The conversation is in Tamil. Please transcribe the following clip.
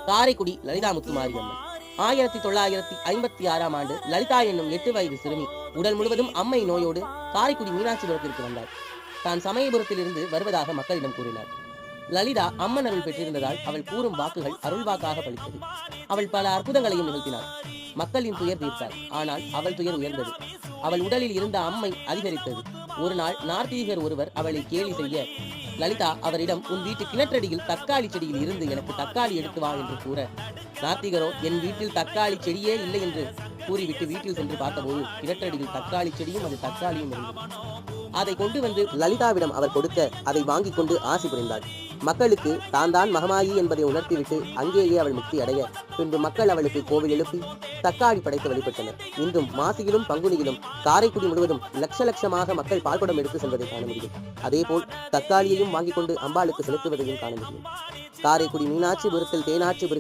காரைக்குடி லலிதா முத்துமாரியம்மன் 1956ஆம் ஆண்டு லலிதா என்னும் 8 வயது சிறுமி உடல் முழுவதும் அம்மை நோயோடு காரைக்குடி மீனாட்சிபுரத்திற்கு வந்தார். தான் சமயபுரத்திலிருந்து வருவதாக மக்களிடம் கூறினார். லலிதா அம்மன் அருள் பெற்றிருந்ததால் அவள் கூறும் வாக்குகள் அருள்வாக்காக பலித்தது. அவள் பல அற்புதங்களையும் நிகழ்த்தினாள். மக்களின் துயர் தீர்த்தாள். ஆனால் அவள் துயர் உயர்ந்தது. அவள் உடலில் இருந்த அம்மை அதிகரித்தது. ஒரு நாள் நார்த்தீகர் ஒருவர் அவளை கேலி செய்ய லலிதா அவரிடம், உன் வீட்டு கிணற்றடியில் தக்காளி செடியில் இருந்து எனக்கு தக்காளி எடுத்து வா என்று கூற, நார்த்திகரோ என் வீட்டில் தக்காளி செடியே இல்லை என்று கூறிவிட்டு வீட்டில் சென்று பார்த்தபோது கிணற்றடியில் தக்காளி செடியும் அது தக்காளியும் இருந்தது. அதை கொண்டு வந்து லலிதாவிடம் அவர் கொடுக்க அதை வாங்கி கொண்டு ஆசி புரிந்தாள். மக்களுக்கு தான் மகமாயி என்பதை உணர்த்திவிட்டு அங்கேயே அவள் முக்தி அடைய பின்பு மக்கள் அவளுக்கு கோவில் எழுப்பி தக்காளி படைத்து வழிபட்டனர். இன்றும் மாசியிலும் பங்குனியிலும் காரைக்குடி முழுவதும் லட்சமாக மக்கள் பால்குடம் எடுத்து செல்வதை காண முடியும். அதேபோல் தக்காளியையும் வாங்கிக் கொண்டு அம்பாளுக்கு செலுத்துவதையும் காண முடியும். காரைக்குடி மீனாட்சிபுரத்தில் தேனாட்சிபுரம்